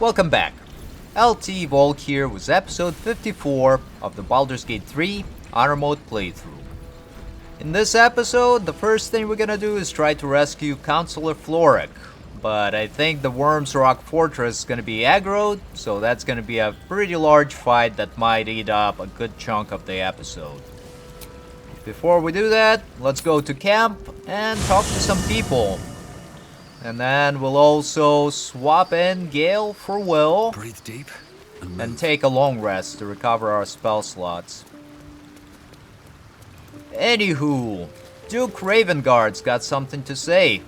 Welcome back. LT Volk here with episode 54 of the Baldur's Gate 3 Honor Mode playthrough. In this episode, the first thing we're gonna do is try to rescue Councilor Florrick, but I think the Wyrm Rock fortress is gonna be aggroed, so that's gonna be a pretty large fight that might eat up a good chunk of the episode. Before we do that, let's go to camp and talk to some people. And then we'll also swap in Gale for Will. Breathe deep and take a long rest to recover our spell slots. Anywho, Duke Ravengard's got something to say.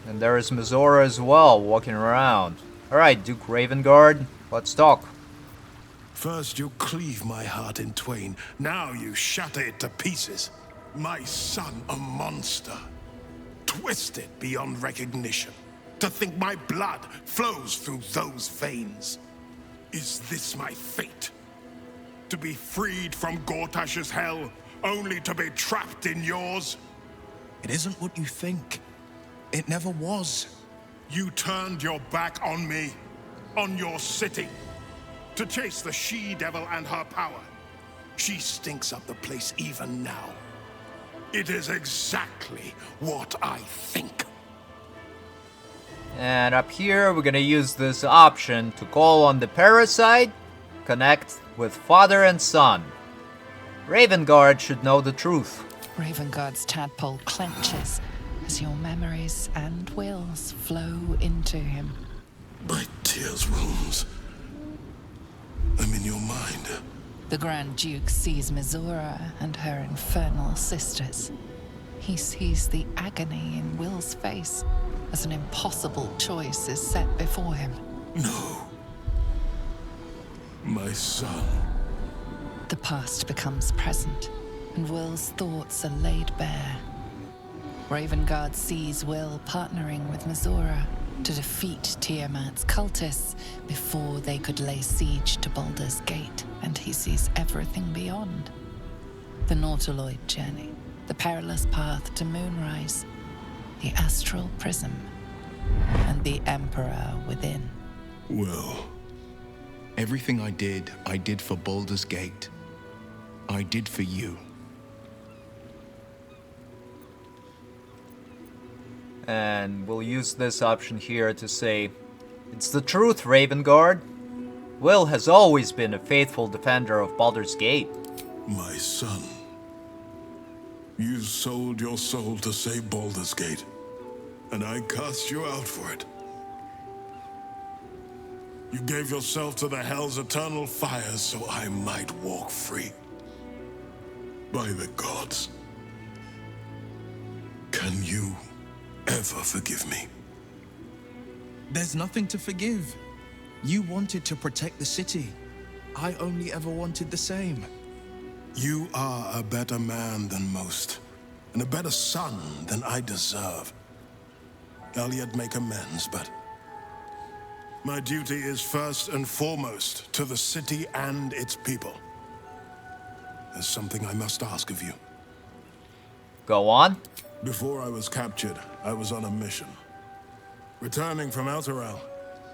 And there is Mizora as well, walking around. Alright, Duke Ravengard, let's talk. First you cleave my heart in twain, now you shatter it to pieces. My son a monster, twisted beyond recognition. To think my blood flows through those veins. Is this my fate? To be freed from Gortash's hell, only to be trapped in yours? It isn't what you think. It never was. You turned your back on me, on your city, to chase the she-devil and her power. She stinks up the place even now. It is exactly what I think. And up here, we're gonna use this option to call on the parasite, connect with father and son. Ravengard should know the truth. Ravengard's tadpole clenches as your memories and wills flow into him. My tears wounds. I'm in your mind. The Grand Duke sees Mizora and her infernal sisters. He sees the agony in Will's face as an impossible choice is set before him. No. My son. The past becomes present, and Will's thoughts are laid bare. Ravengard sees Will partnering with Mizora to defeat Tiamat's cultists before they could lay siege to Baldur's Gate, and he sees everything beyond. The Nautiloid journey, the perilous path to Moonrise, the astral prism, and the Emperor within. Will. Everything I did for Baldur's Gate. I did for you. And we'll use this option here to say, it's the truth, Ravengard. Will has always been a faithful defender of Baldur's Gate. My son. You sold your soul to save Baldur's Gate, and I cast you out for it. You gave yourself to the Hell's eternal fires so I might walk free. By the gods. Can you ever forgive me? There's nothing to forgive. You wanted to protect the city. I only ever wanted the same. You are a better man than most, and a better son than I deserve. I'll yet make amends, but my duty is first and foremost to the city and its people. There's something I must ask of you. Go on. Before I was captured, I was on a mission. Returning from Elturel,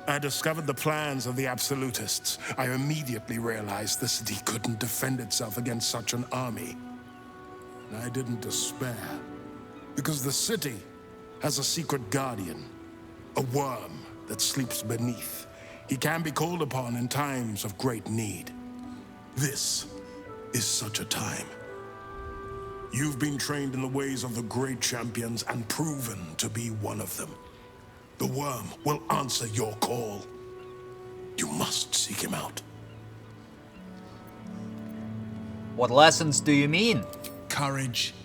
I discovered the plans of the Absolutists. I immediately realized the city couldn't defend itself against such an army. And I didn't despair, because the city has a secret guardian, a worm that sleeps beneath. He can be called upon in times of great need. This is such a time. You've been trained in the ways of the great champions and proven to be one of them. The worm will answer your call. You must seek him out. What lessons do you mean? Courage,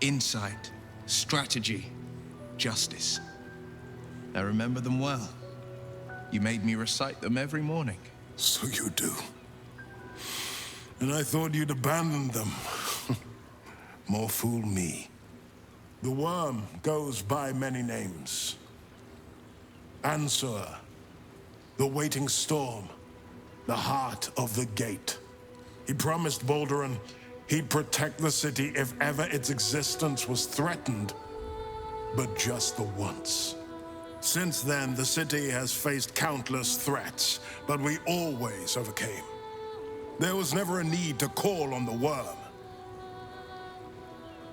insight, strategy, justice. I remember them well. You made me recite them every morning. So you do. And I thought you'd abandoned them. More fool me. The worm goes by many names. Answer, the waiting storm, the heart of the gate. He promised Baldur he'd protect the city if ever its existence was threatened. But just the once. Since then, the city has faced countless threats, but we always overcame. There was never a need to call on the Wyrm.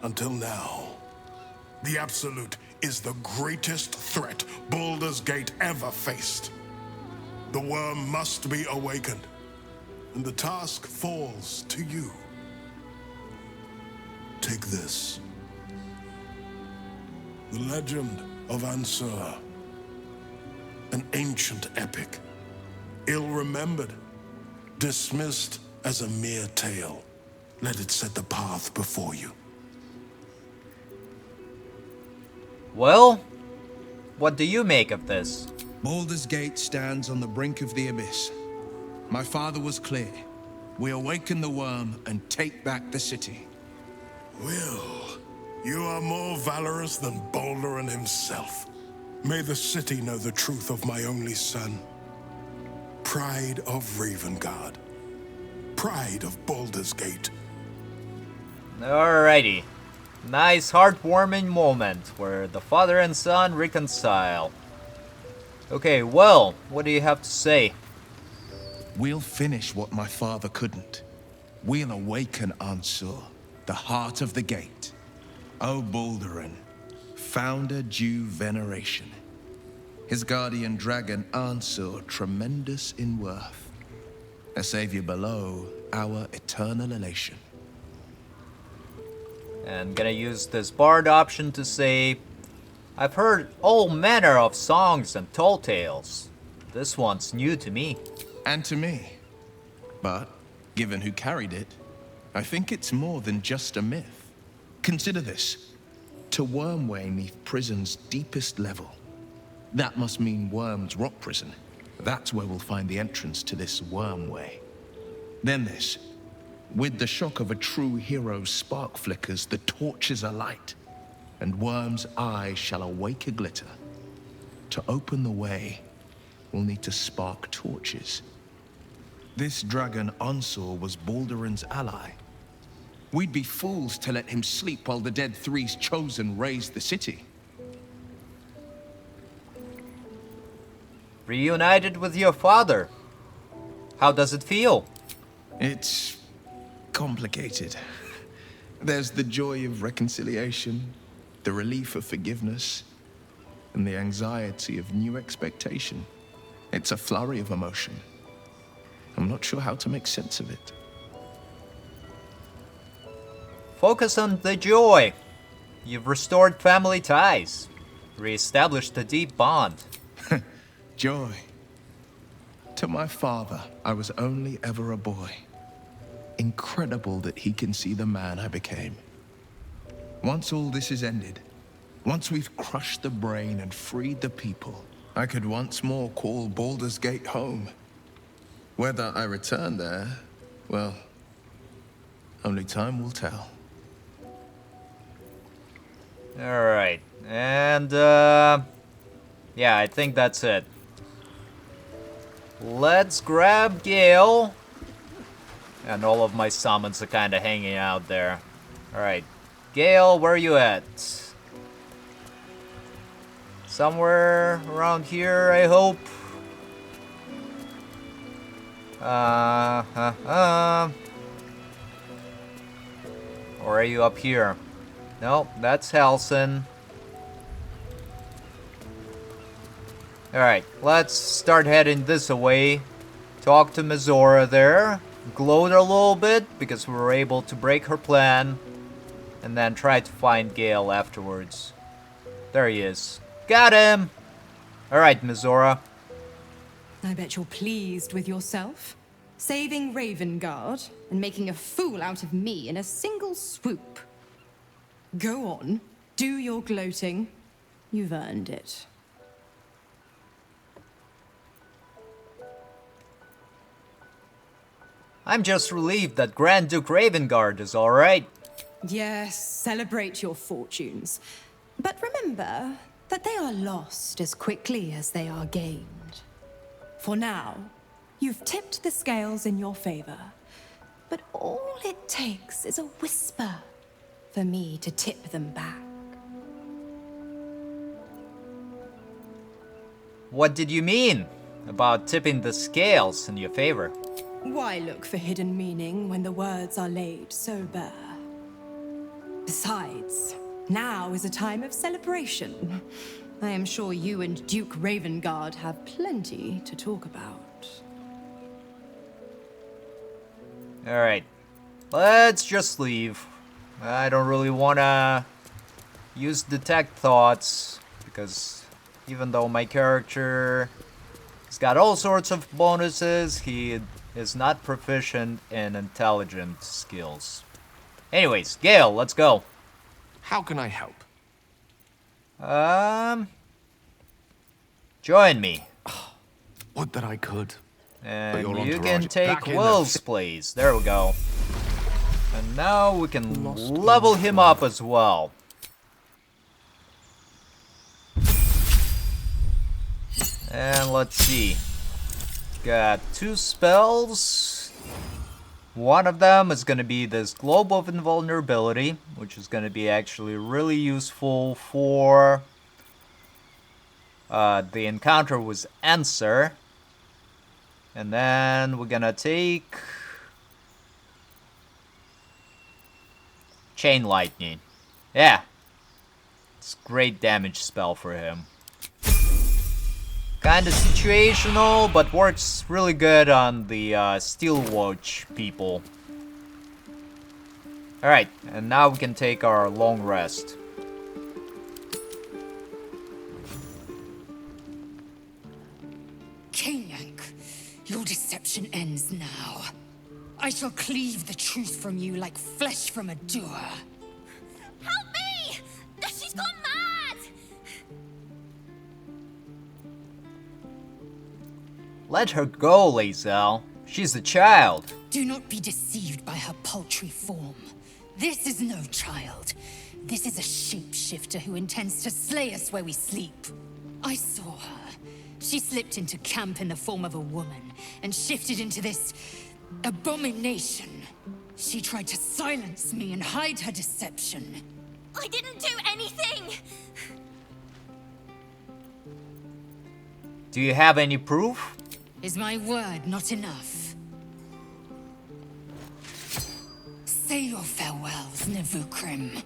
Until now. The Absolute is the greatest threat Baldur's Gate ever faced. The Wyrm must be awakened, and the task falls to you. Take this. The Legend of Ansur. An ancient epic. Ill-remembered. Dismissed as a mere tale. Let it set the path before you. Well, what do you make of this? Baldur's Gate stands on the brink of the abyss. My father was clear. We awaken the Wyrm and take back the city. Will, you are more valorous than Baldur himself. May the city know the truth of my only son. Pride of Ravengard. Pride of Baldur's Gate. Alrighty. Nice heartwarming moment where the father and son reconcile. Okay, well, what do you have to say? We'll finish what my father couldn't. We'll awaken Ansur, the heart of the gate. O Baldurin, founder due veneration. His guardian dragon Ansur, tremendous in worth. A savior below, our eternal elation. And gonna use this bard option to say, I've heard all manner of songs and tall tales. This one's new to me. And to me. But, given who carried it, I think it's more than just a myth. Consider this. To Wyrmway 'neath prison's deepest level. That must mean Wyrm's Rock prison. That's where we'll find the entrance to this Wyrmway. Then this. With the shock of a true hero's spark flickers, the torches are light, and Wyrm's eyes shall awake a glitter. To open the way, we'll need to spark torches. This dragon Ansur was Baldurin's ally. We'd be fools to let him sleep while the Dead Three's chosen raised the city. Reunited with your father. How does it feel? It's complicated. There's the joy of reconciliation, the relief of forgiveness, and the anxiety of new expectation. It's a flurry of emotion. I'm not sure how to make sense of it. Focus on the joy. You've restored family ties. Re-established a deep bond. Joy. To my father, I was only ever a boy. Incredible that he can see the man I became. Once all this is ended, once we've crushed the brain and freed the people, I could once more call Baldur's Gate home. Whether I return there, well, only time will tell. Alright, and yeah, I think that's it. Let's grab Gale. And all of my summons are kind of hanging out there. Alright, Gale, where are you at? Somewhere around here, I hope. Or are you up here? No, that's Halsin. Alright, let's start heading this way. Talk to Mizora there. Gloat a little bit because we were able to break her plan. And then try to find Gale afterwards. There he is. Got him! Alright, Mizora. I bet you're pleased with yourself. Saving Ravengard and making a fool out of me in a single swoop. Go on, do your gloating. You've earned it. I'm just relieved that Grand Duke Ravengard is alright. Yes, celebrate your fortunes. But remember that they are lost as quickly as they are gained. For now, you've tipped the scales in your favor. But all it takes is a whisper for me to tip them back. What did you mean about tipping the scales in your favor? Why look for hidden meaning when the words are laid so bare? Besides, now is a time of celebration. I am sure you and Duke Ravengard have plenty to talk about. Alright, let's just leave. I don't really wanna use detect thoughts, because even though my character has got all sorts of bonuses, he is not proficient in intelligence skills. Anyways, Gale, let's go. How can I help? Join me. Would that I could. And your you entourage can take back in Will's place. There we go. And now we can level him up as well. And let's see. Got 2 spells. One of them is going to be this Globe of Invulnerability, which is going to be actually really useful for the encounter with Answer. And then we're going to take Chain Lightning. Yeah. It's a great damage spell for him. Kinda situational, but works really good on the Steel Watch people. Alright, and now we can take our long rest. Kanyak, your deception ends now. I shall cleave the truth from you like flesh from a doer. Help me! She's gone mad! Let her go, Lae'zel. She's a child. Do not be deceived by her paltry form. This is no child. This is a shapeshifter who intends to slay us where we sleep. I saw her. She slipped into camp in the form of a woman and shifted into this abomination. She tried to silence me and hide her deception. I didn't do anything! Do you have any proof? Is my word not enough? Say your farewells, Navukrim.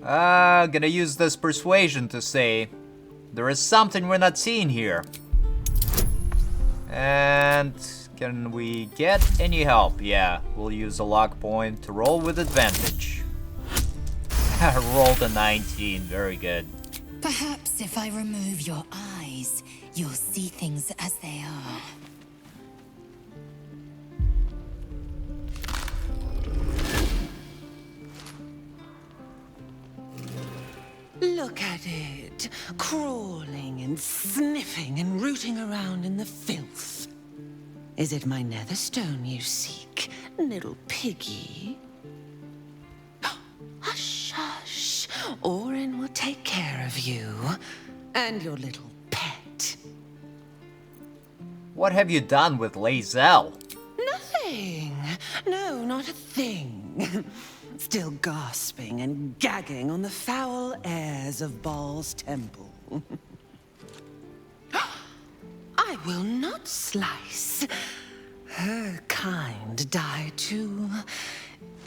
Gonna use this persuasion to say there is something we're not seeing here. And can we get any help? Yeah, we'll use a lock point to roll with advantage. Rolled a 19, very good. Perhaps if I remove your eyes, you'll see things as they are. Look at it, crawling and sniffing and rooting around in the filth. Is it my netherstone you seek, little piggy? Hush, hush. Orin will take care of you and your little pet. What have you done with Lae'zel? Nothing. No, not a thing. Still gasping and gagging on the foul airs of Baal's temple. I will not slice. Her kind die too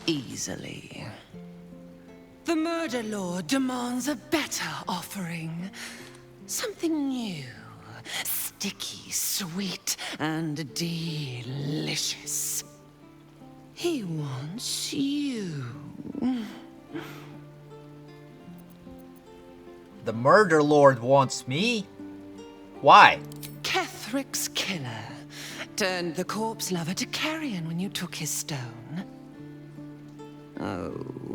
easily. The Murder Lord demands a better offering. Something new, sticky, sweet, and delicious. He wants you. The Murder Lord wants me? Why? Kethric's killer turned the corpse lover to carrion when you took his stone. Oh,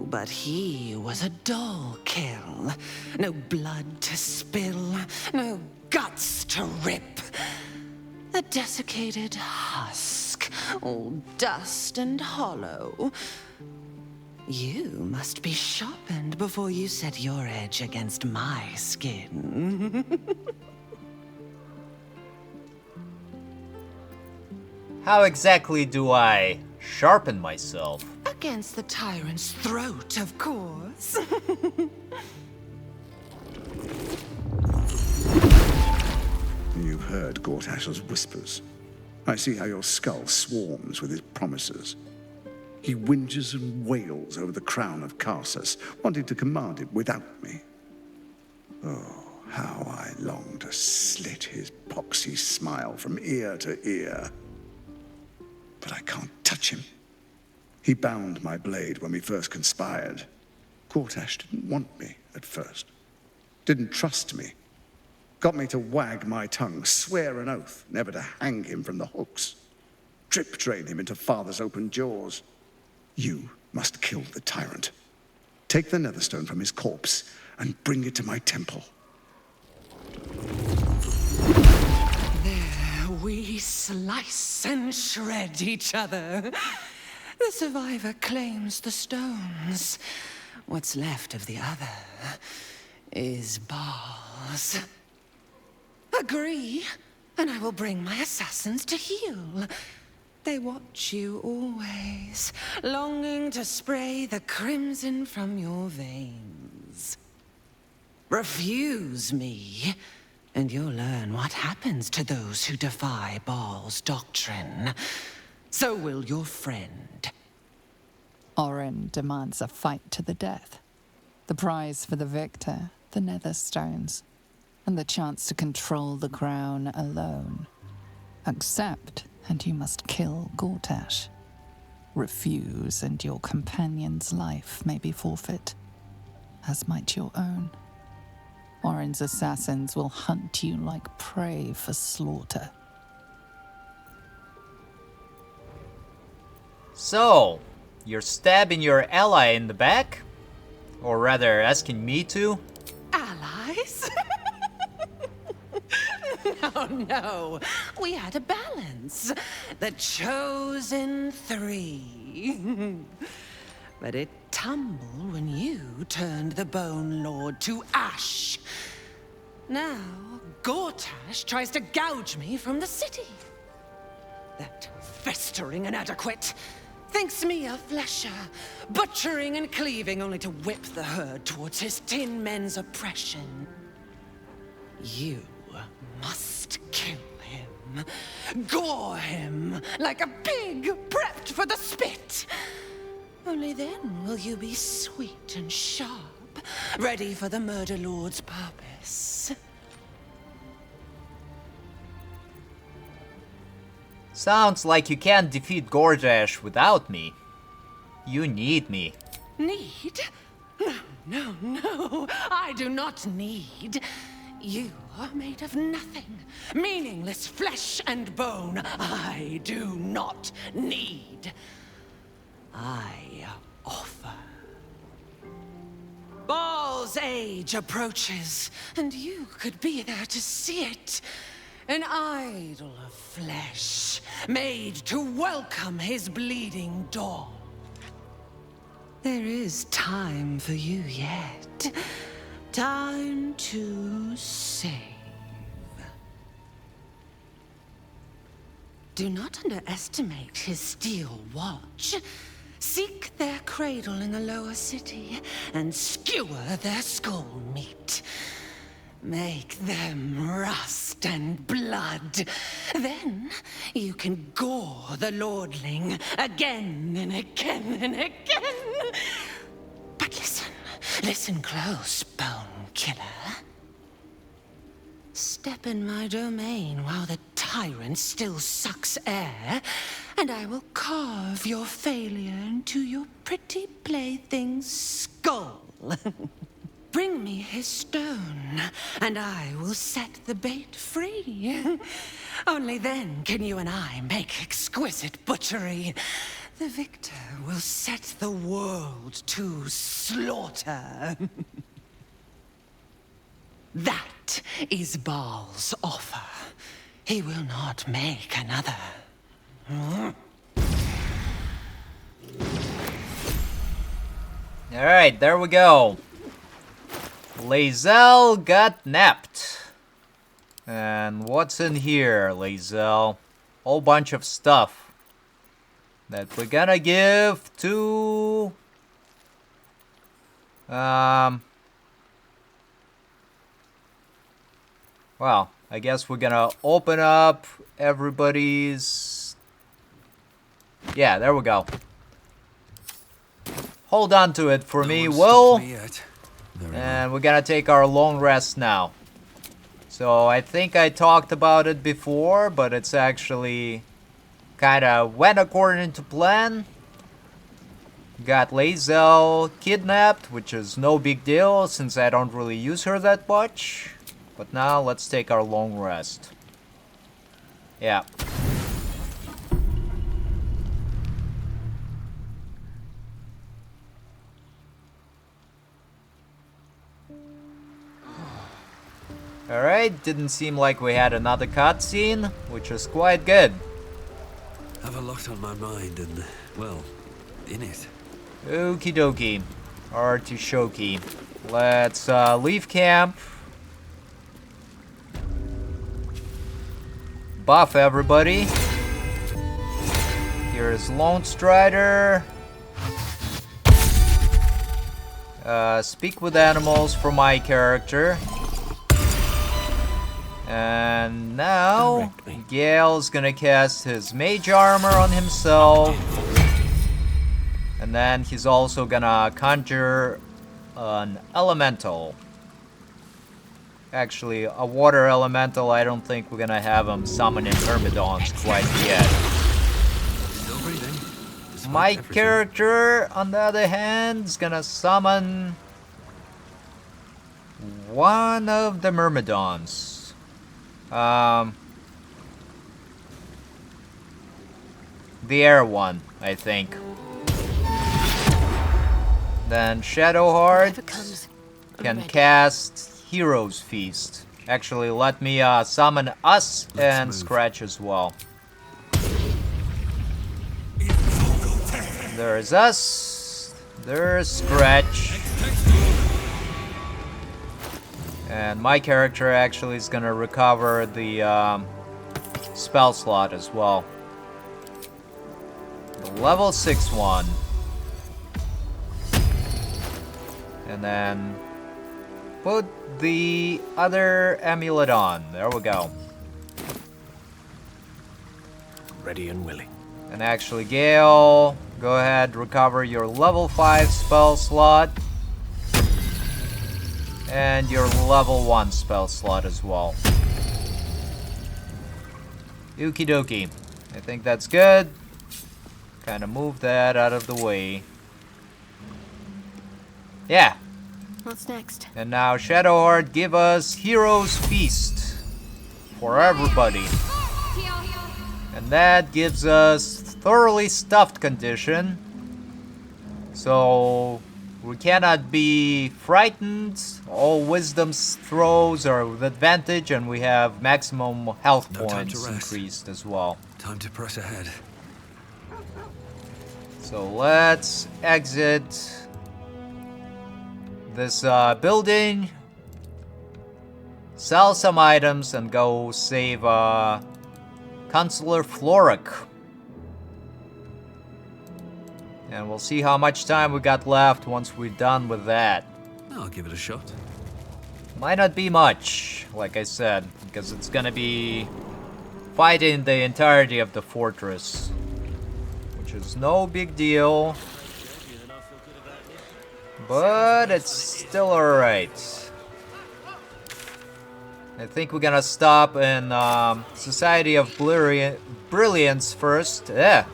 but he was a dull kill. No blood to spill, no guts to rip. A desiccated husk, all dust and hollow. You must be sharpened before you set your edge against my skin. How exactly do I sharpen myself? Against the tyrant's throat, of course. you've heard Gortash's whispers. I see how your skull swarms with his promises. He whinges and wails over the crown of Karsus, wanting to command it without me. Oh, how I long to slit his poxy smile from ear to ear. But I can't touch him. He bound my blade when we first conspired. Gortash didn't want me at first. Didn't trust me. Got me to wag my tongue, swear an oath never to hang him from the hooks. Drip train him into father's open jaws. You must kill the tyrant. Take the netherstone from his corpse and bring it to my temple. There we slice and shred each other. The survivor claims the stones. What's left of the other is bars. Agree, and I will bring my assassins to heal. They watch you always, longing to spray the crimson from your veins. Refuse me, and you'll learn what happens to those who defy Baal's doctrine. So will your friend. Orin demands a fight to the death. The prize for the victor, the Netherstones, and the chance to control the crown alone. Accept, and you must kill Gortash. Refuse, and your companion's life may be forfeit, as might your own. Orin's assassins will hunt you like prey for slaughter. So, you're stabbing your ally in the back? Or rather, asking me to? Allies? No. We had a balance. The chosen three. But it tumbled when you turned the Bone Lord to ash. Now, Gortash tries to gouge me from the city. That festering inadequate thinks me a flesher, butchering and cleaving only to whip the herd towards his tin men's oppression. You must kill him. Gore him like a pig prepped for the spit. Only then will you be sweet and sharp, ready for the Murder Lord's purpose. Sounds like you can't defeat Gortash without me. You need me. Need? No, I do not need. You are made of nothing. Meaningless flesh and bone. I do not need. I offer. Baal's age approaches, and you could be there to see it. An idol of flesh, made to welcome his bleeding dawn. There is time for you yet. Time to save. Do not underestimate his steel watch. Seek their cradle in the lower city and skewer their skull meat. Make them rust and blood. Then you can gore the lordling again and again and again. But listen close, Bone Killer. Step in my domain while the tyrant still sucks air, and I will carve your failure into your pretty plaything's skull. Bring me his stone, and I will set the bait free. Only then can you and I make exquisite butchery. The victor will set the world to slaughter. That is Baal's offer. He will not make another. Alright, there we go. Lae'zel got napped. And what's in here, Lae'zel? Whole bunch of stuff that we're gonna give to well, I guess we're gonna open up everybody's... Yeah, there we go. Hold on to it for me, Will. And we're gonna take our long rest now. So I think I talked about it before, but it's actually kinda went according to plan. Got Lae'zel kidnapped, which is no big deal since I don't really use her that much. But now let's take our long rest. Yeah. Alright, didn't seem like we had another cutscene, which is quite good. Have a lot on my mind and, well, in it. Okie dokie. Artishoki. Let's leave camp. Buff everybody. Here's Lone Strider. Speak with animals for my character. And now, Gale's gonna cast his mage armor on himself. And then he's also gonna conjure an elemental. Actually, a water elemental. I don't think we're gonna have him summon in Myrmidons quite yet. My character, on the other hand, is gonna summon one of the Myrmidons. The air one, I think. Then Shadowheart can cast Hero's Feast. Actually, let me summon us and Scratch as well. There's us. There's Scratch. And my character actually is gonna recover the spell slot as well. The level 6 one. And then put the other amulet on. There we go. Ready and willing. And actually, Gale, go ahead, recover your level 5 spell slot. And your level 1 spell slot as well. Okie dokie. I think that's good. Kind of move that out of the way. Yeah. What's next? And now, Shadowheart, give us Hero's Feast for everybody. And that gives us Thoroughly Stuffed condition. So we cannot be frightened. All wisdom throws are with advantage, and we have maximum health points increased as well. Time to press ahead. So let's exit this building, sell some items, and go save Councilor Florrick. And we'll see how much time we got left once we're done with that. I'll give it a shot. Might not be much, like I said, because it's gonna be fighting the entirety of the fortress, which is no big deal. But it's still alright. I think we're gonna stop in Society of Brilliance first. Yeah.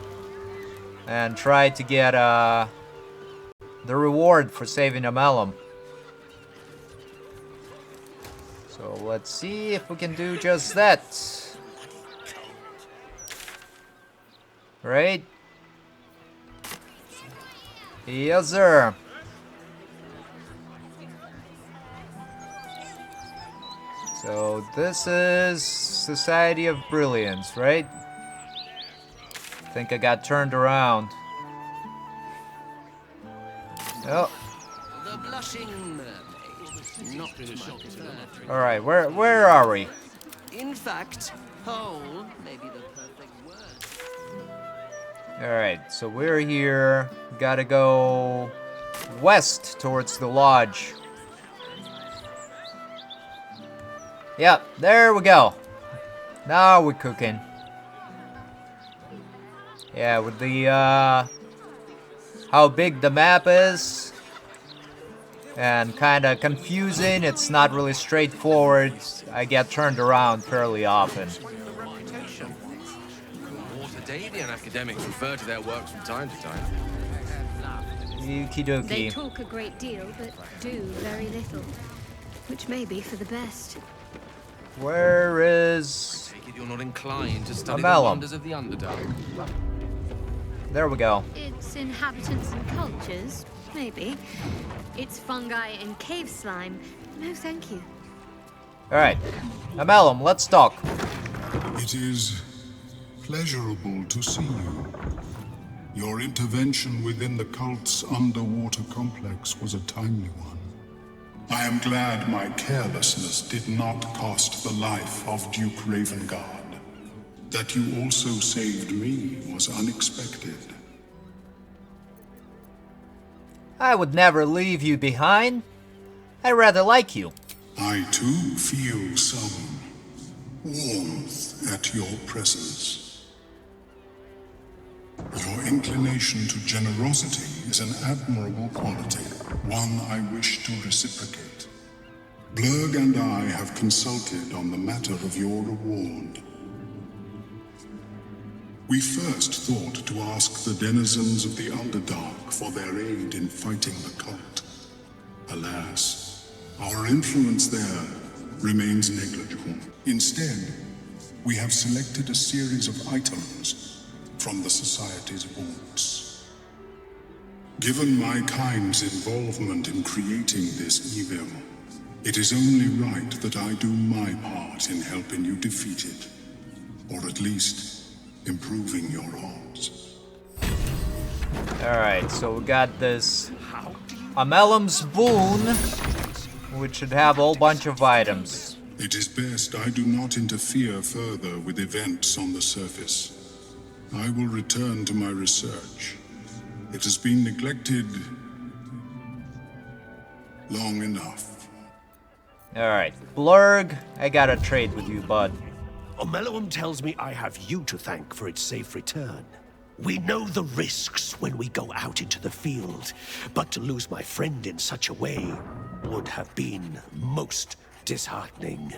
And try to get the reward for saving a Malum. So let's see if we can do just that. Right? Yes, sir. So this is Society of Brilliance, right? I think I got turned around. Oh. The blushing mermaid. Not my Alright, where are we? In fact, whole may be the perfect word. Alright, so we're here. Gotta go west towards the lodge. Yep, there we go. Now we're cooking. Yeah, with the how big the map is and kind of confusing, it's not really straightforward. I get turned around fairly often. Wartadian academics refer to their works from time to time. Okie They dokie. talk a great deal, but do very little. Which may be for the best. Where is... Take it you're not inclined to study Amalum. the wonders of the Underdark. There we go. Its inhabitants and cultures, maybe. Its fungi and cave slime, no thank you. Alright. Amalum, let's talk. It is pleasurable to see you. Your intervention within the cult's underwater complex was a timely one. I am glad my carelessness did not cost the life of Duke Ravengard. That you also saved me was unexpected. I would never leave you behind. I rather like you. I too feel some warmth at your presence. Your inclination to generosity is an admirable quality, one I wish to reciprocate. Blurg and I have consulted on the matter of your reward. We first thought to ask the denizens of the Underdark for their aid in fighting the cult. Alas, our influence there remains negligible. Instead, we have selected a series of items from the Society's vaults. Given my kind's involvement in creating this evil, it is only right that I do my part in helping you defeat it, or at least improving your odds. Alright, so we got this Amalum's Boon, which should have a whole bunch of items. It is best I do not interfere further with events on the surface. I will return to my research. It has been neglected long enough. Alright, Blurg, I gotta trade with you, bud. Omeluum tells me I have you to thank for its safe return. We know the risks when we go out into the field, but to lose my friend in such a way would have been most disheartening.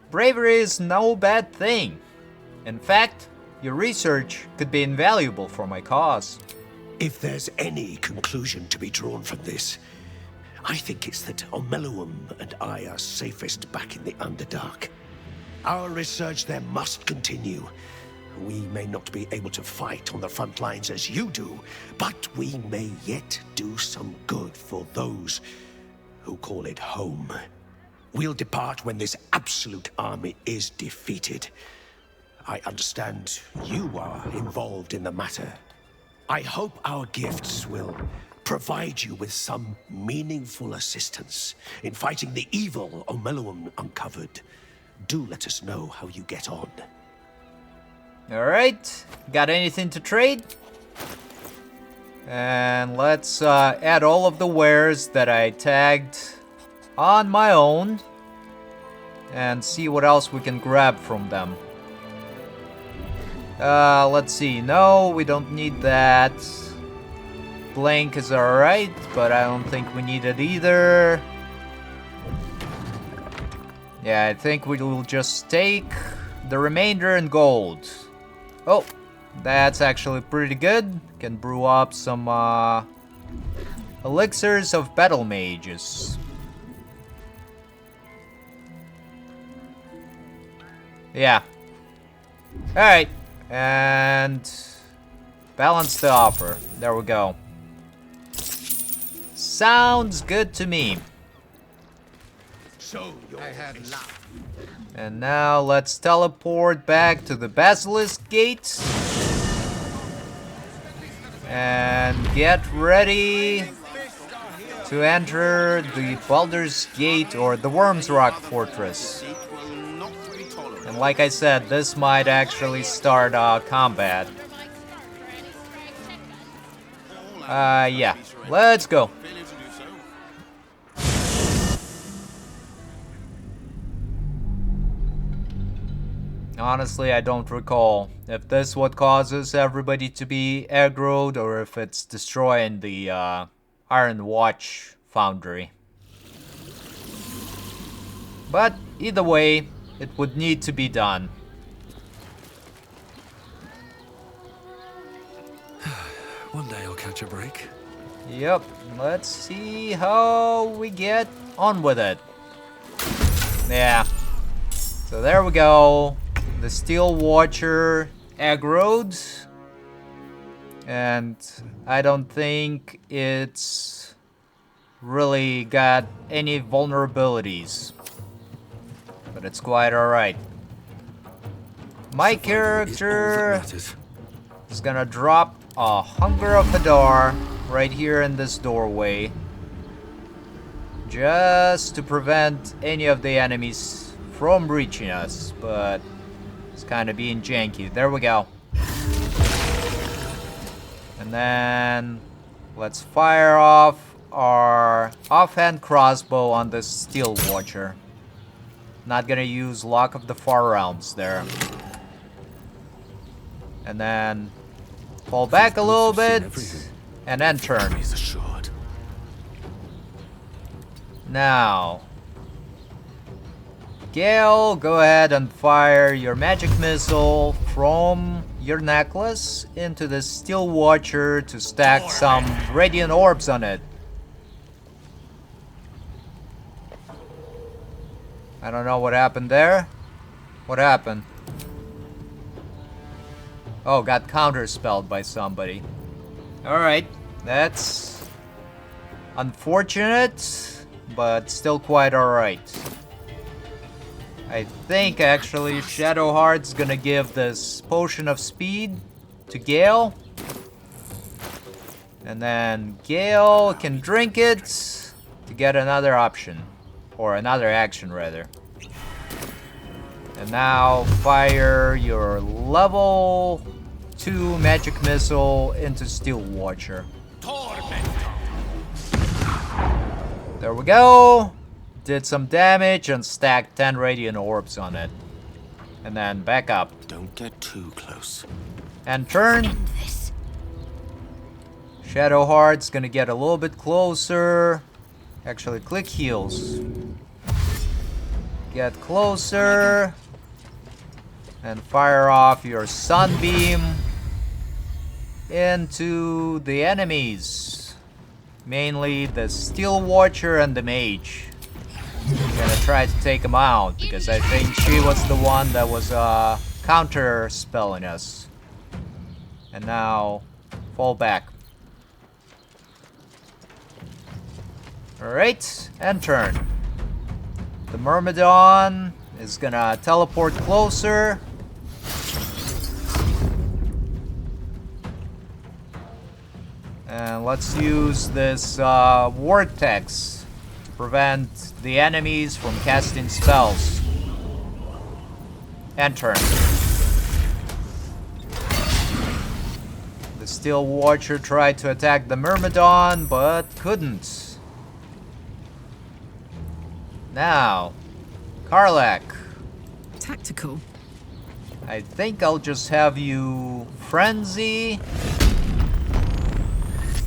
Bravery is no bad thing. In fact, your research could be invaluable for my cause. If there's any conclusion to be drawn from this, I think it's that Omeluum and I are safest back in the Underdark. Our research there must continue. We may not be able to fight on the front lines as you do, but we may yet do some good for those who call it home. We'll depart when this absolute army is defeated. I understand you are involved in the matter. I hope our gifts will provide you with some meaningful assistance in fighting the evil Omeluum uncovered. Do let us know how you get on. Alright, got anything to trade? And let's add all of the wares that I tagged on my own and see what else we can grab from them. Let's see. No, we don't need that. Blank is alright, but I don't think we need it either. Yeah, I think we will just take the remainder in gold. Oh, that's actually pretty good. Can brew up some elixirs of battle mages. Yeah. Alright. And balance the offer. There we go. Sounds good to me. So I had luck. And now let's teleport back to the Basilisk Gate. And get ready to enter the Baldur's Gate or the Wyrm Rock Fortress. And like I said, this might actually start combat. Yeah, let's go. Honestly, I don't recall if this what causes everybody to be aggroed or if it's destroying the Iron Watch foundry. But either way, it would need to be done. One day I'll catch a break. Yep, let's see how we get on with it. Yeah. So there we go. The Steel Watcher aggroed. And I don't think it's really got any vulnerabilities. But it's quite alright. My character is gonna drop a Hunger of Hadar right here in this doorway. Just to prevent any of the enemies from reaching us. But it's kind of being janky. There we go. And then let's fire off our offhand crossbow on this Steel Watcher. Not gonna use Lock of the Far Realms there. And then fall back a little bit and then turn. Now, Gale, go ahead and fire your magic missile from your necklace into the Steel Watcher to stack some radiant orbs on it. I don't know what happened there. What happened? Oh, got counterspelled by somebody. Alright, that's unfortunate, but still quite alright. I think actually Shadowheart's gonna give this potion of speed to Gale. And then Gale can drink it to get another option. Or another action rather. And now fire your level 2 magic missile into Steel Watcher. There we go. Did some damage and stacked 10 radiant orbs on it. And then back up. Don't get too close. And turn. Shadowheart's gonna get a little bit closer. Actually, click heals. Get closer. And fire off your sunbeam into the enemies. Mainly the Steel Watcher and the Mage. I'm gonna try to take him out because I think she was the one that was counter spelling us. And now fall back. Alright, and turn. The Myrmidon is gonna teleport closer. And let's use this vortex to prevent the enemies from casting spells. And turn. The Steel Watcher tried to attack the Myrmidon, but couldn't. Now, Karlach. Tactical. I think I'll just have you frenzy.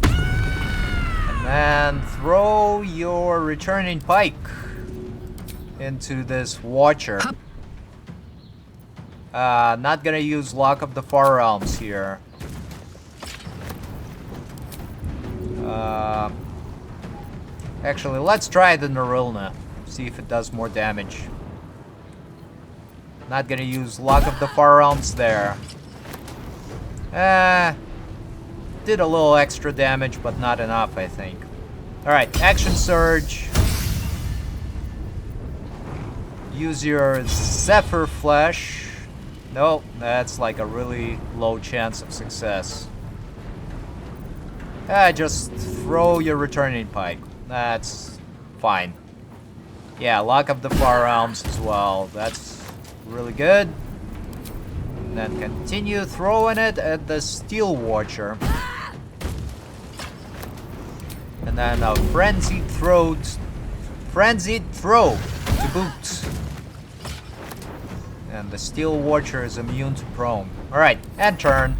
And then throw your returning pike into this Watcher. Not gonna use Lock of the Far Realms here. Actually, let's try the Narilna. See if it does more damage. Not gonna use Lock of the Far Realms there. Did a little extra damage, but not enough, I think. Alright, Action Surge. Use your Zephyr Flash. Nope, that's like a really low chance of success. Just throw your returning pike. That's fine. Yeah, Lock of the Far Realms as well. That's really good. And then continue throwing it at the Steel Watcher. And then a Frenzied Throw to boot. And the Steel Watcher is immune to prone. Alright, end turn.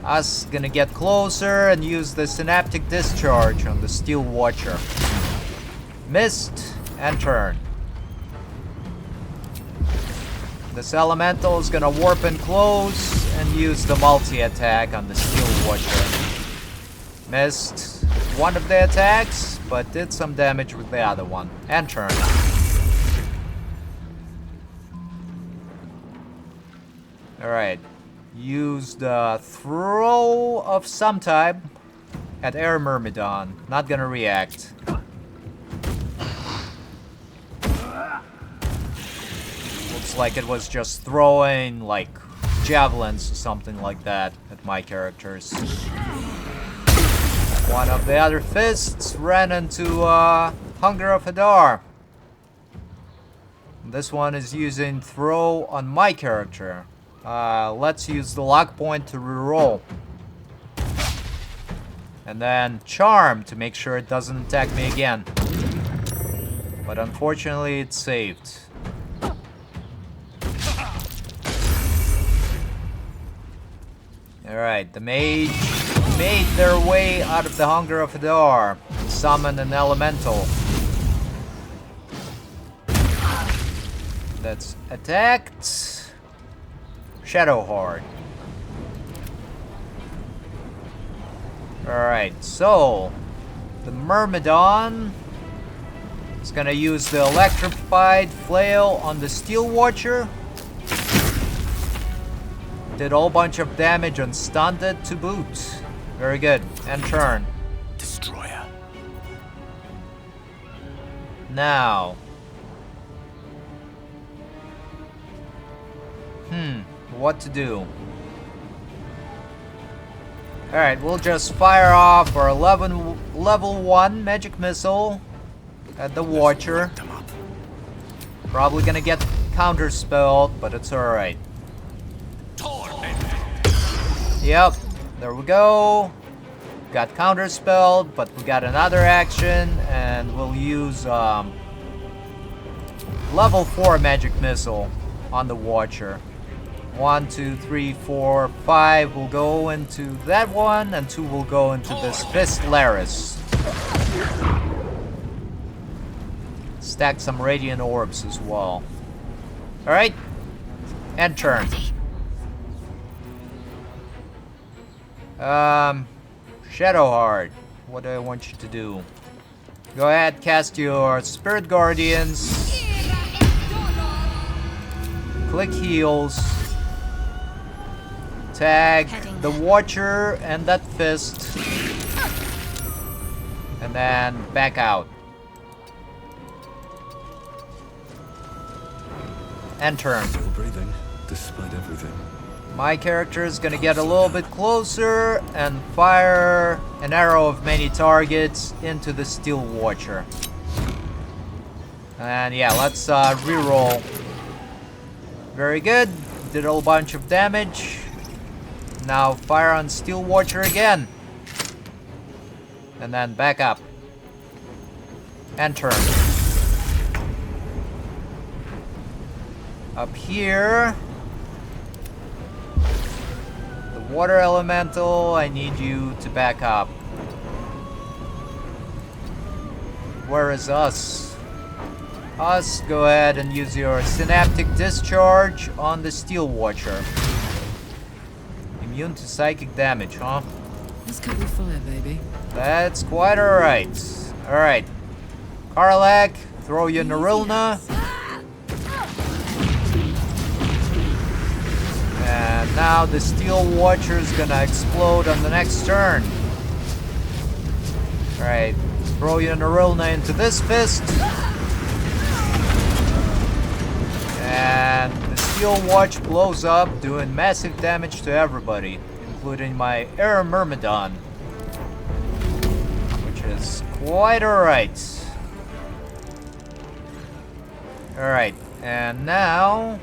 Us gonna get closer and use the Synaptic Discharge on the Steel Watcher. Missed, end turn. This Elemental is gonna warp in close and use the multi-attack on the Steel Watcher. Missed one of the attacks, but did some damage with the other one. End turn. Alright. Use the throw of some type at Air Myrmidon. Not gonna react. Looks like it was just throwing like javelins or something like that at my characters. One of the other fists ran into Hunger of Hadar. This one is using throw on my character. Let's use the lock point to reroll. And then charm to make sure it doesn't attack me again. But unfortunately it's saved. Alright, the mage made their way out of the Hunger of Hadar and summoned an elemental. That's attacked. Shadowheart. Alright, so the Myrmidon is gonna use the electrified flail on the Steel Watcher. Did a whole bunch of damage and stunned it to boot. Very good. End turn. Destroyer. Now. What to do? Alright, we'll just fire off our level 1 magic missile at the Watcher. Probably gonna get counterspelled, but it's alright. Yep, there we go. Got counterspelled, but we got another action, and we'll use level 4 magic missile on the Watcher. 1, 2, 3, 4, 5 will go into that one, and 2 will go into this Fistlaris. Stack some Radiant Orbs as well. Alright, end turn. Shadowheart, what do I want you to do? Go ahead, cast your Spirit Guardians. Click heals. Tag the Watcher and that fist. And then back out. End turn. Still breathing, despite everything. My character is gonna get a little bit closer and fire an arrow of many targets into the Steel Watcher. And yeah, let's reroll. Very good. Did a whole bunch of damage. Now fire on Steel Watcher again. And then back up. And turn. Up here. The Water Elemental, I need you to back up. Where is us? Us, go ahead and use your Synaptic Discharge on the Steel Watcher. Immune to psychic damage, huh? Let's cut your fire, baby. That's quite alright. Alright. Karlak, throw your Narilna. And now the Steel Watcher is gonna explode on the next turn. Alright. Throw your Narilna into this fist. And the Steel Watch blows up, doing massive damage to everybody, including my Air Myrmidon, which is quite alright. Alright, and now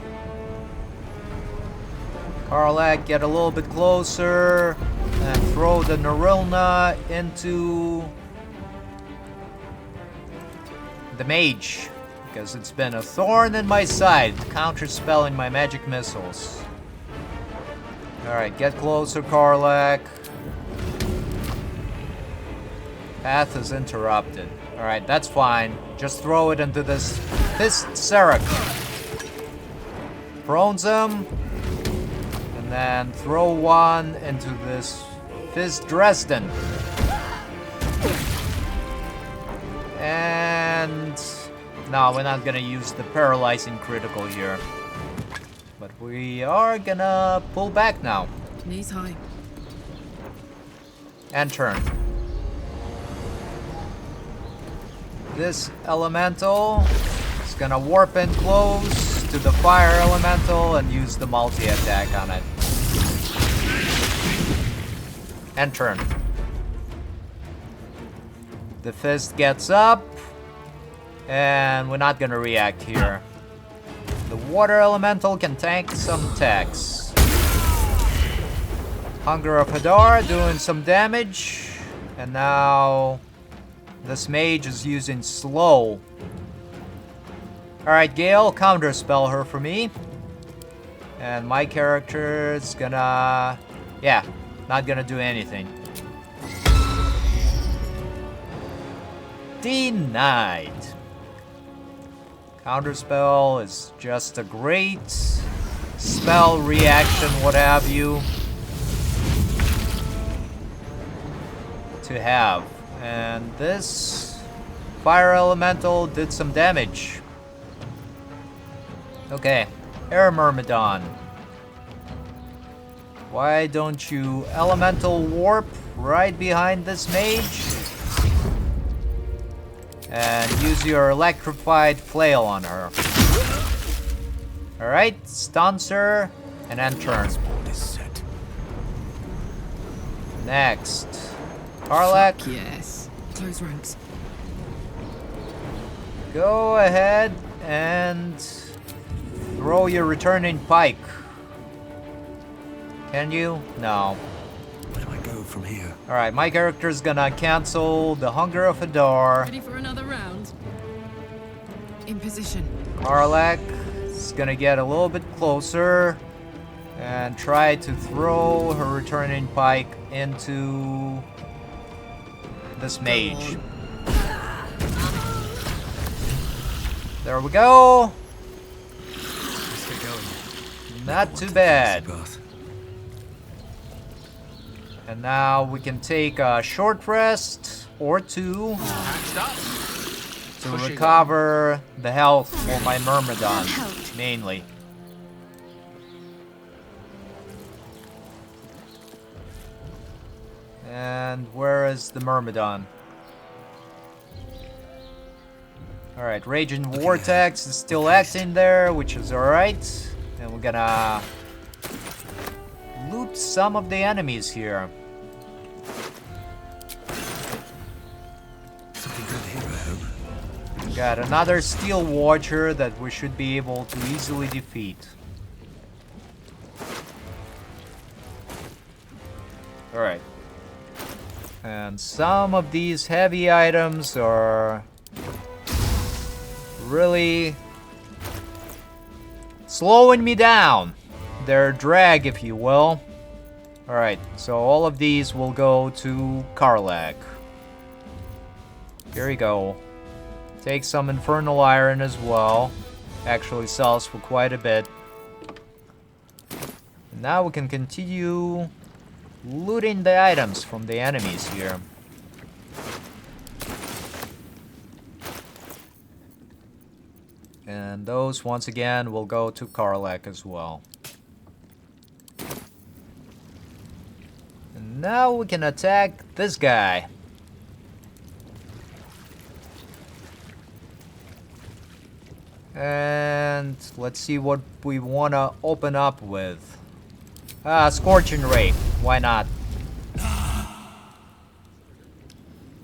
Karlak, get a little bit closer and throw the Narilna into the Mage. because it's been a thorn in my side, counterspelling my magic missiles. Alright, get closer, Karlach. Path is interrupted. Alright, that's fine. Just throw it into this Fist Sarek. Prones him. And then throw one into this Fist Dresden. And no, we're not gonna use the paralyzing critical here. But we are gonna pull back now. Knees high. And turn. This elemental is gonna warp in close to the fire elemental and use the multi-attack on it. And turn. The fist gets up, and we're not gonna react here. The water elemental can tank some attacks. Hunger of Hadar doing some damage, and now this mage is using slow. Alright, Gale, counterspell her for me. And my character is gonna... yeah, not gonna do anything. Denied. Counterspell is just a great spell reaction, what have you, to have. And this fire elemental did some damage. Okay, Air Myrmidon. Why don't you elemental warp right behind this mage? And use your electrified flail on her. Alright, stuns her, and then turn. Next. Karlach. Yes. Close ranks. Go ahead and throw your returning pike. Can you? No. Where do I go from here? Alright, my character's gonna cancel the Hunger of Hadar. Ready for another round? In position. Karlach is gonna get a little bit closer and try to throw her returning pike into this mage. There we go. Not too bad. And now we can take a short rest or two to recover the health for my Myrmidon, mainly. And where is the Myrmidon? Alright, Raging Vortex is still acting there, which is alright. And we're gonna loot some of the enemies here. Something good here, I hope. We got another Steel Watcher that we should be able to easily defeat. Alright. And some of these heavy items are really slowing me down. They're drag, if you will. Alright, so all of these will go to Karlach. Here we go. Take some Infernal Iron as well. Actually sells for quite a bit. Now we can continue looting the items from the enemies here. And those, once again, will go to Karlach as well. And now we can attack this guy. And let's see what we want to open up with. Scorching Ray. Why not?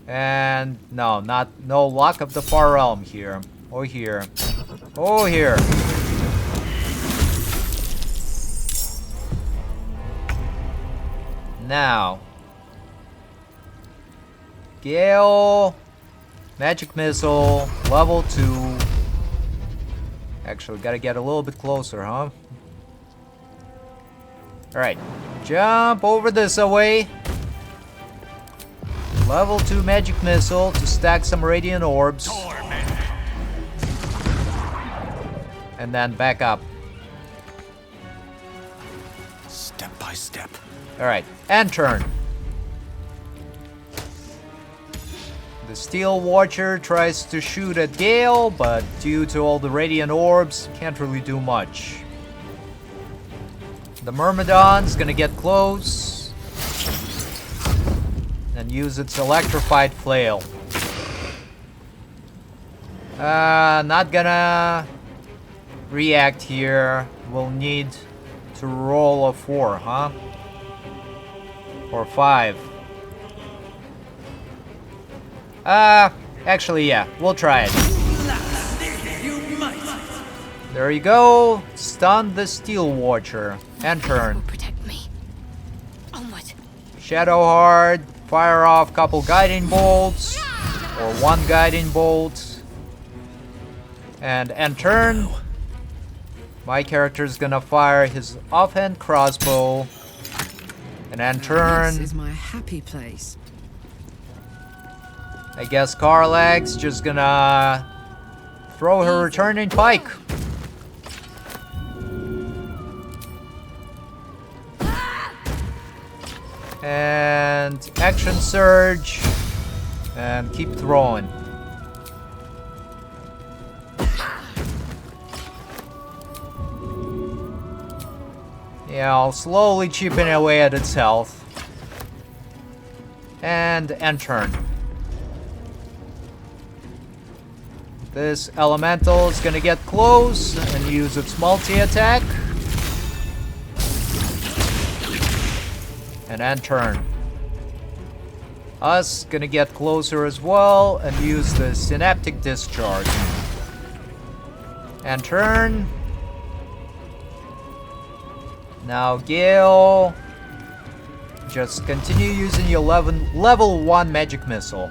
And no luck of the Far Realm here. Or here. Oh, here. Now. Gale. Magic Missile. Level 2. Actually, gotta get a little bit closer, huh? Alright. Jump over this away. Level 2 magic missile to stack some radiant orbs. And then back up. Step by step. Alright, and turn. The Steel Watcher tries to shoot at Gale, but due to all the radiant orbs, can't really do much. The Myrmidon's gonna get close and use its electrified flail. Not gonna react here. We'll need to roll a 4, huh? Or 5. Actually, yeah, we'll try it. There you go. Stun the Steel Watcher. And turn. Protect me. Onward. Shadowheart, fire off couple guiding bolts. Or 1 guiding bolt. And end turn. My character's gonna fire his offhand crossbow. And end turn. This is my happy place. I guess Karlach's just gonna throw her returning pike. And action surge. And keep throwing. Yeah, I'll slowly chipping away at its health. And end turn. This elemental is gonna get close and use its multi-attack. And end turn. Us gonna get closer as well and use the synaptic discharge. End turn. Now Gale, just continue using your level 1 magic missile.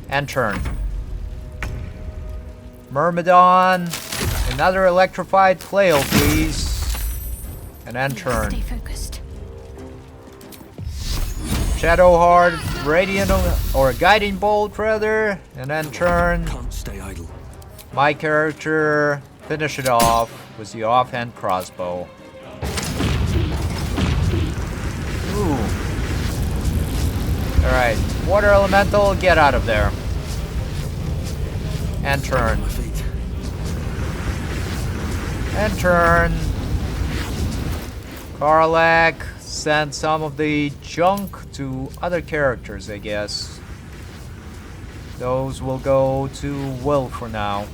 And turn. Myrmidon, another electrified flail, please. And then turn. Stay focused. Shadowheart, radiant or guiding bolt rather, and then turn. Can't stay idle. My character finish it off with the offhand crossbow. Ooh. Alright, water elemental, get out of there. And turn. And turn. Karlach, send some of the junk to other characters, I guess. Those will go to Will for now.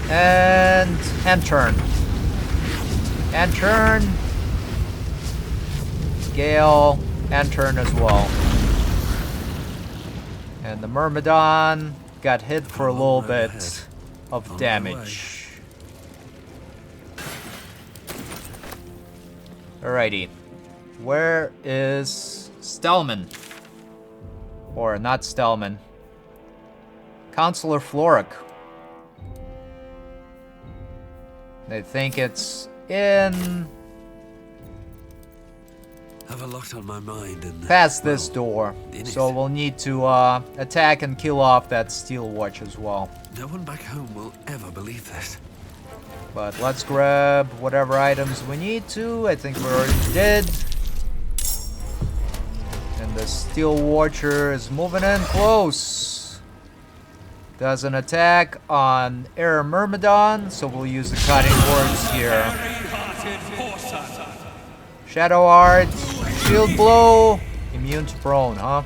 And turn. And turn. Gale, and turn as well. And the Myrmidon got hit for a little bit of damage. Alrighty. Where is Stelman? Or not Stelman. Councilor Florrick. I think it's in... Have a lot on my mind and... past this door. So we'll need to attack and kill off that Steel Watch as well. No one back home will ever believe this. But let's grab whatever items we need to. I think we already did. And the Steel Watcher is moving in close. Does an attack on Air Myrmidon, so we'll use the cutting words here. Shadowheart, shield blow, immune to prone, huh?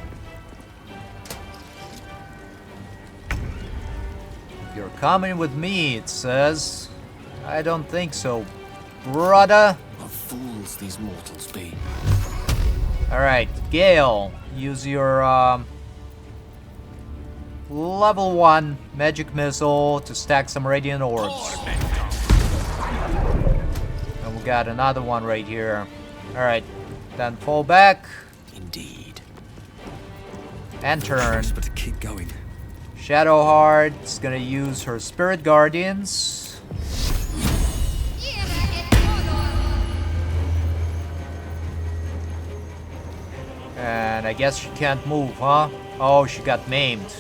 You're coming with me, it says. I don't think so, brother. What fools these mortals be. Alright, Gale, use your level 1 magic missile to stack some radiant orbs. And we got another one right here. Alright, then fall back. Indeed. And No turn. choice but to keep going. Shadowheart's gonna use her Spirit Guardians. And I guess she can't move, huh? Oh, she got maimed.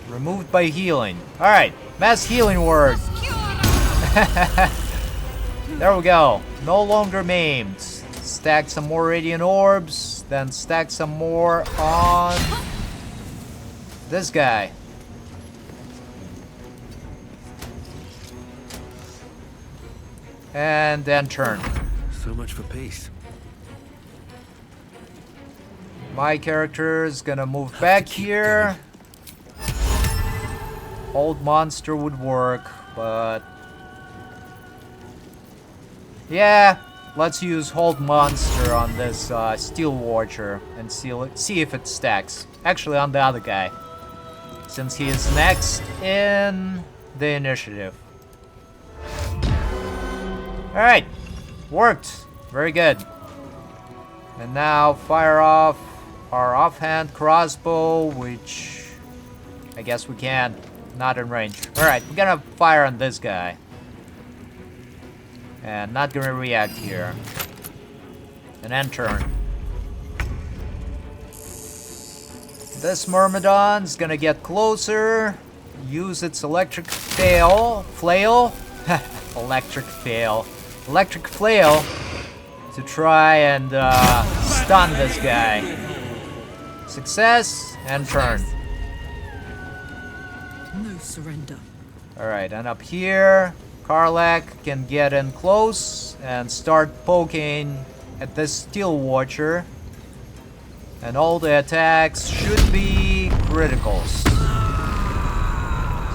Removed by healing. Alright, mass healing word. There we go. No longer maimed. Stack some more radiant orbs, then stack some more on this guy. And then turn. So much for peace. My character is gonna move back here. Old monster would work, but yeah, let's use Hold Monster on this Steel Watcher and see if it stacks. Actually, on the other guy, since he is next in the initiative. Alright, worked. Very good. And now fire off our offhand crossbow, which I guess we can. Not in range. Alright, we're gonna fire on this guy. And not gonna react here. And then turn. This Myrmidon's gonna get closer. Use its electric flail. Electric flail to try and stun this guy. Success and turn. No surrender. Alright, and up here, Karlach can get in close and start poking at this Steel Watcher. And all the attacks should be criticals.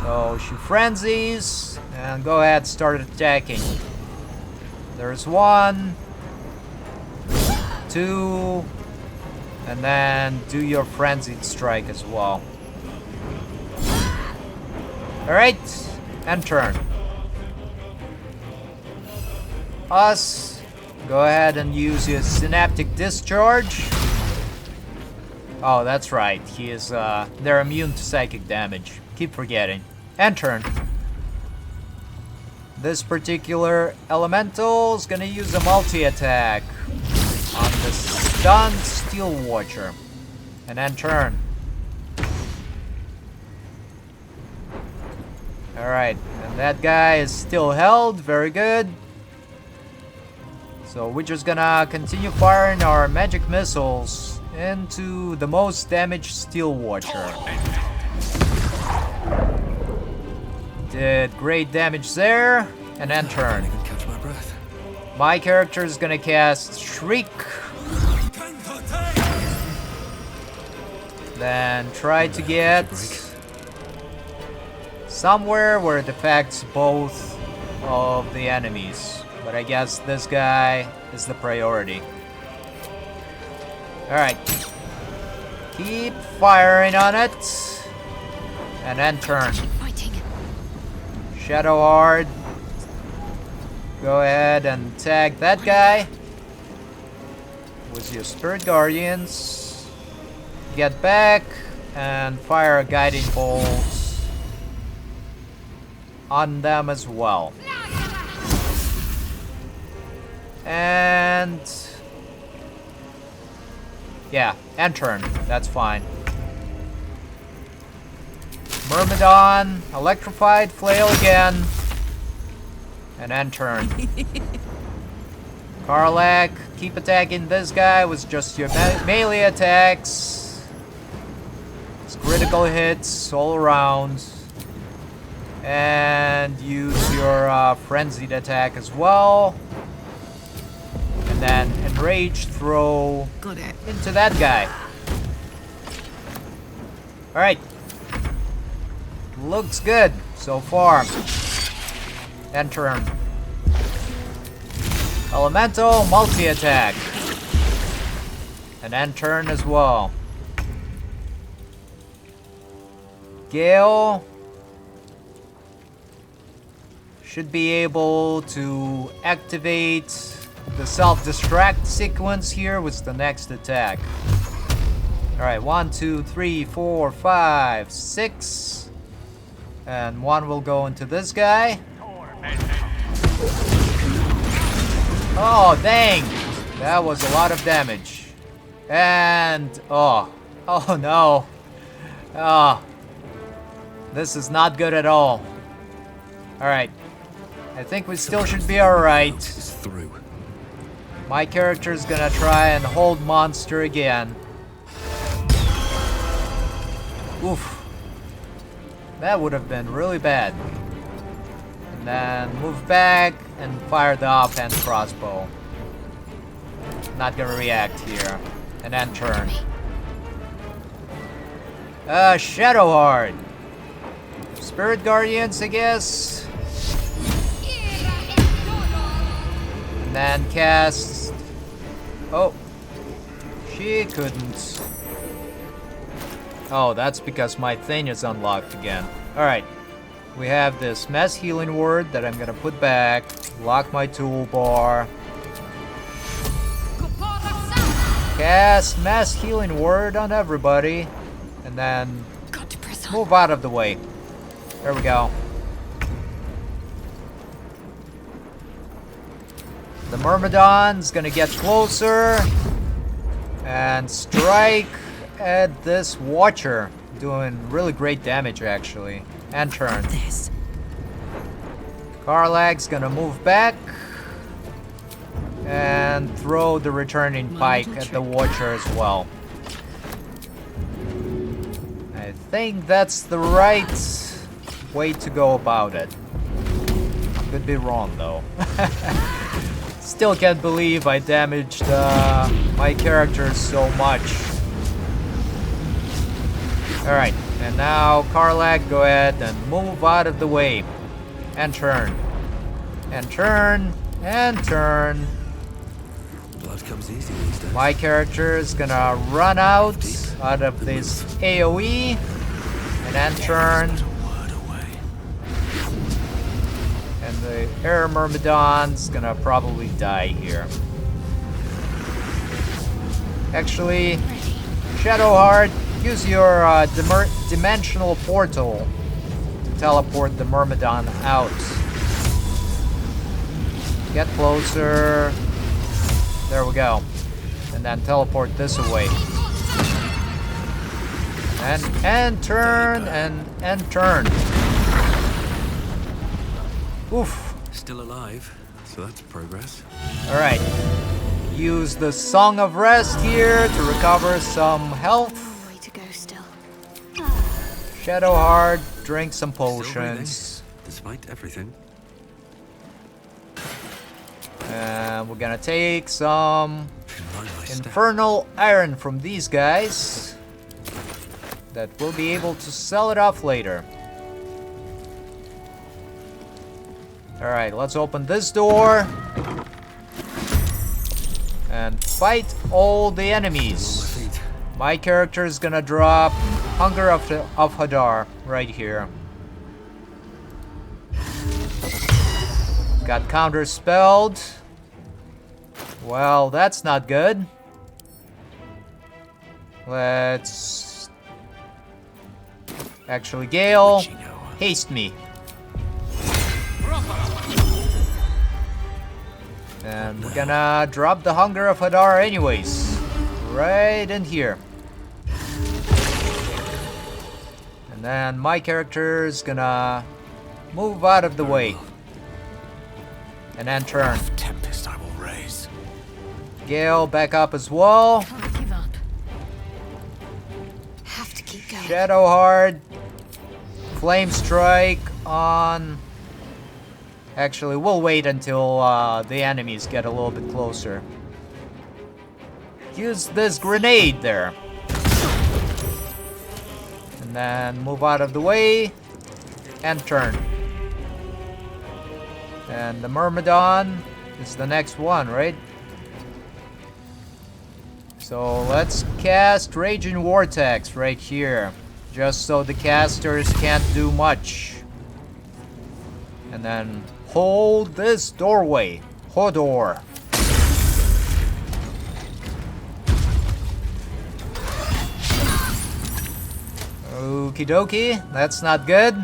So she frenzies and go ahead, start attacking. There's 1, 2, and then do your frenzied strike as well. Alright, and turn. Us, go ahead and use your synaptic discharge. Oh, that's right. He is, they're immune to psychic damage. Keep forgetting. And turn. This particular elemental is gonna use a multi-attack on the stunned Steel Watcher. And then turn. Alright, and that guy is still held. Very good. So we're just gonna continue firing our magic missiles into the most damaged Steel Watcher. Did great damage there, and then turn. Catch my breath. My character is gonna cast Shriek. Then try to get somewhere where it affects both of the enemies. But I guess this guy is the priority. Alright. Keep firing on it. And then turn. Shadowheart. Go ahead and tag that guy with your Spirit Guardians. Get back and fire a guiding bolt on them as well. And yeah, and turn. That's fine. Myrmidon, electrified flail again. And then turn. Karlach, keep attacking this guy with just your melee attacks. It's critical hits all around. And use your frenzied attack as well. And then enraged throw into that guy. Alright. Looks good so far. And turn. Elemental multi-attack. And then turn as well. Gale should be able to activate the self-destruct sequence here with the next attack. Alright, 1, 2, 3, 4, 5, 6. And one will go into this guy. Oh, dang! That was a lot of damage. And... oh. Oh, no. Oh. This is not good at all. Alright. I think we still should be alright. Through. My character is gonna try and hold monster again. Oof. That would have been really bad. And then move back and fire the offhand crossbow. Not gonna react here. And then turn. Shadowheart. Spirit Guardians, I guess. And then cast... oh. She couldn't. Oh, that's because my thing is unlocked again. Alright. We have this mass healing word that I'm gonna put back. Lock my toolbar. Cast mass healing word on everybody. And then move out of the way. There we go. The Myrmidon's gonna get closer and strike at this Watcher. Doing really great damage actually. And turn. Karlag's gonna move back and throw the returning pike at the Watcher as well. I think that's the right way to go about it. Could be wrong though. Still can't believe I damaged my character so much. Alright, and now Karlag, go ahead and move out of the way. And turn. And turn. And turn. Blood comes easy these days. My character is gonna run out of this AoE. And then turn. And the Air Myrmidon's gonna probably die here. Actually, Shadowheart, use your dimensional portal to teleport the Myrmidon out. Get closer. There we go. And then teleport this away. And turn and turn. Oof. Still alive, so that's progress. Alright. Use the Song of Rest here to recover some health. Way to go still. Shadowheart, drink some Still potions. breathing, despite everything. And we're gonna take some Mind my step. infernal iron from these guys. That we'll be able to sell it off later. Alright, let's open this door. And fight all the enemies. My character is gonna drop Hunger of Hadar right here. Got counter-spelled. Well, that's not good. Let's... actually, Gale, haste me. And we're gonna drop the Hunger of Hadar anyways. Right in here. And then my character is gonna move out of the way. And then turn. Tempest I will raise. Gale, back up as well. Can't give up. Have to keep going. Shadowheart. Flame Strike on... Actually, we'll wait until the enemies get a little bit closer. Use this grenade there. And then move out of the way. And turn. And the Myrmidon is the next one, right? So let's cast Raging Vortex right here. Just so the casters can't do much. And then hold this doorway. Okie dokie, that's not good.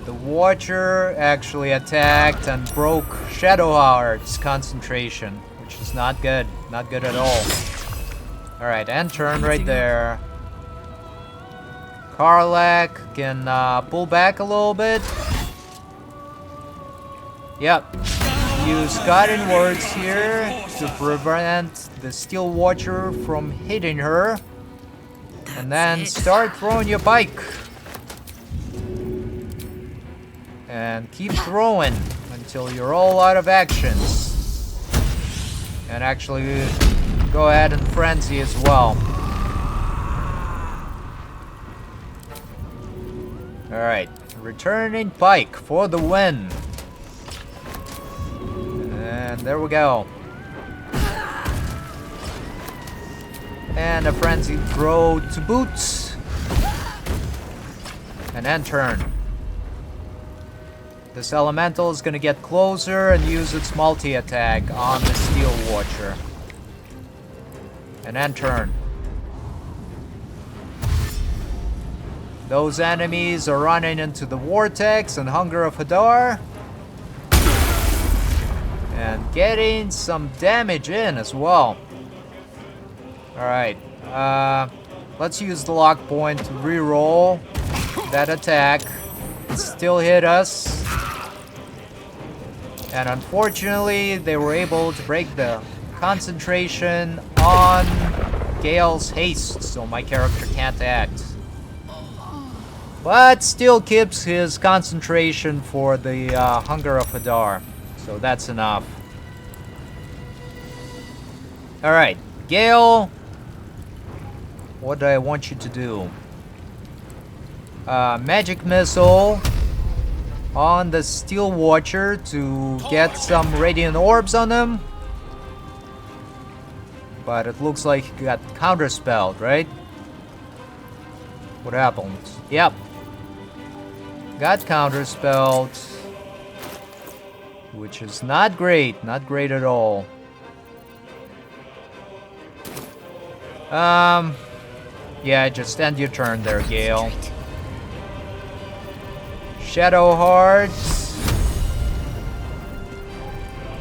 The Watcher actually attacked and broke Shadowheart's concentration, which is not good. Not good at all. Alright, end turn right there. Karlach can pull back a little bit. Yep. Use guiding words here to prevent the Steel Watcher from hitting her. And then start throwing your pike. And keep throwing until you're all out of actions. And actually go ahead and frenzy as well. Alright, returning pike for the win. And there we go. And a frenzied throw to boots. And end turn. This elemental is gonna get closer and use its multi-attack on the Steel Watcher. And end turn. Those enemies are running into the Vortex and Hunger of Hadar. And getting some damage in as well. Alright. Let's use the lock point to reroll that attack. It still hit us. And unfortunately, they were able to break the concentration on Gale's haste, so my character can't act. But still keeps his concentration for the Hunger of Hadar. So that's enough. Alright, Gale. What do I want you to do? Magic Missile on the Steel Watcher to get some Radiant Orbs on him. But it looks like he got counterspelled, right? What happened? Yep. Got counterspelled. Which is not great. Not great at all. Yeah, just end your turn there, Gale. Shadowheart.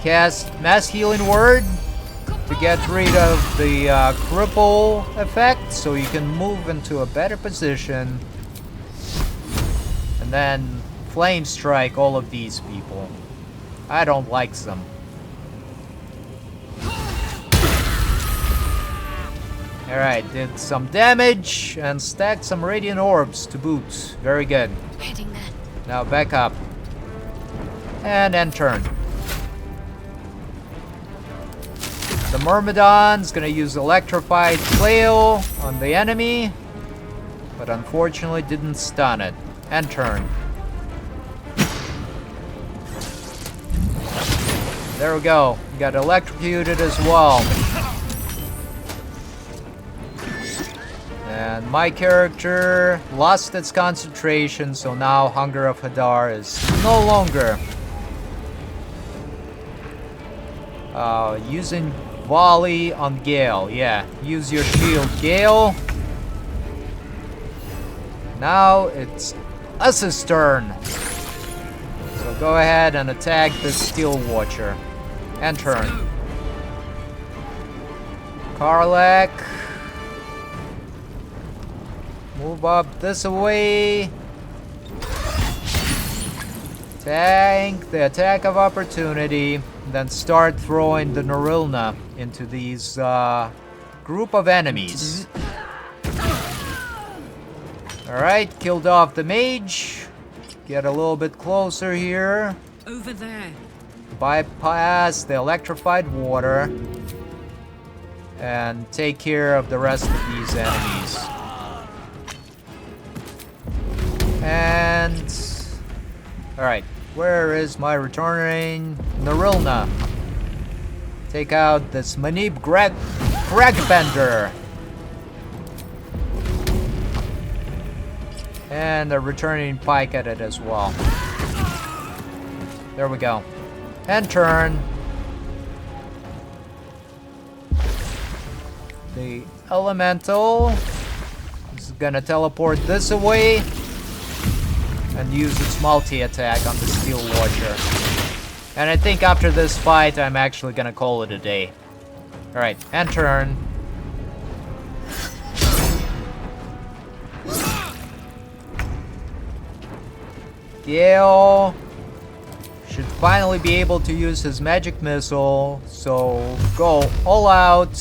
Cast Mass Healing Word to get rid of the cripple effect, so you can move into a better position. And then Flame Strike all of these people. I don't like them. Alright, did some damage and stacked some Radiant Orbs to boot. Very good. Heading there. Now back up. And end turn. The Myrmidon's gonna use Electrified Flail on the enemy, but unfortunately didn't stun it. End turn. There we go. Got electrocuted as well. And my character lost its concentration, so now Hunger of Hadar is no longer using volley on Gale. Yeah, use your shield, Gale. Now it's us' turn. So go ahead and attack the Steel Watcher. End turn. Karlach. Move up this way. Tank the attack of opportunity. Then start throwing the Norilna into these group of enemies. Alright, killed off the mage. Get a little bit closer here. Over there. Bypass the electrified water. And take care of the rest of these enemies. And... Alright, where is my returning Norilna? Take out this Manib Gragbender. And a returning pike at it as well. There we go. End turn. the elemental. It's gonna teleport this away and use its multi-attack on the Steel Watcher. And I think after this fight, I'm actually gonna call it a day. Alright, end turn. Gale should finally be able to use his magic missile, so go all out.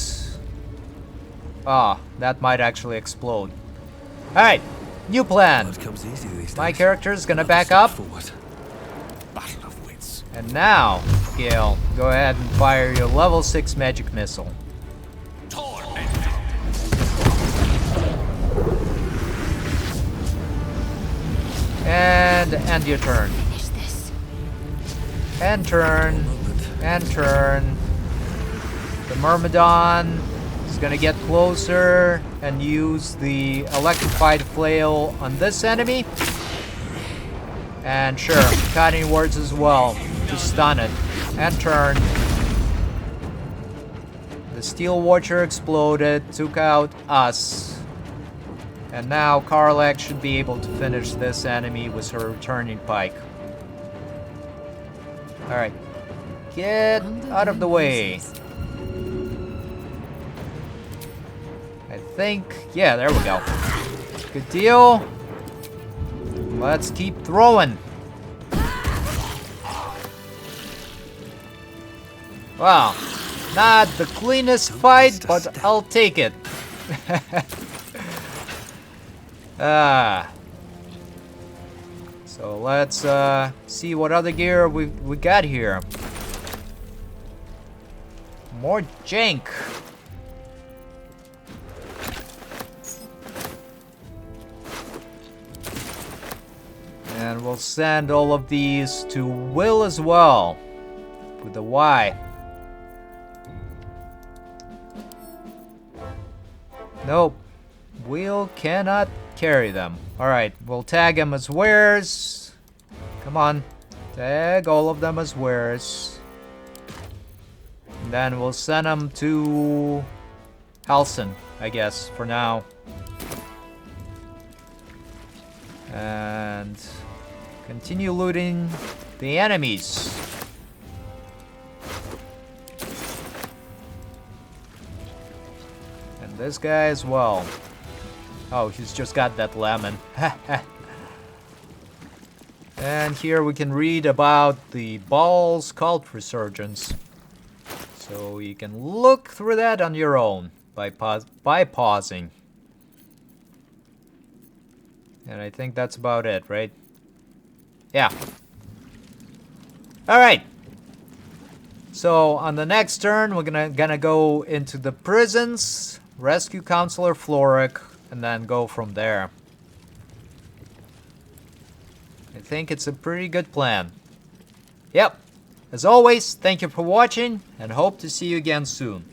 Ah, that might actually explode. Alright, new plan. My character is gonna back up. Battle of wits. And now, Gale, go ahead and fire your level 6 magic missile. And end your turn. End turn. End turn. The Myrmidon is gonna get closer and use the electrified flail on this enemy. And sure, cutting words as well to stun it. End turn. The Steel Watcher exploded, took out us. And now Karlach should be able to finish this enemy with her returning pike. Alright. Get out of the way. I think... yeah, there we go. Good deal. Let's keep throwing. Wow. Not the cleanest fight, but I'll take it. So let's see what other gear we got here. More jank. And we'll send all of these to Will as well, with the Y. Nope. Will cannot carry them. Alright, we'll tag him as wares. Come on. Tag all of them as wares. And then we'll send them to Halson, I guess, for now. And continue looting the enemies. And this guy as well. Oh, he's just got that lemon. And here we can read about the Baal's cult resurgence. So you can look through that on your own by pausing. And I think that's about it, right? Yeah. Alright. So on the next turn, we're gonna go into the prisons, rescue Councilor Florrick, and then go from there. I think it's a pretty good plan. Yep. As always, thank you for watching, and hope to see you again soon.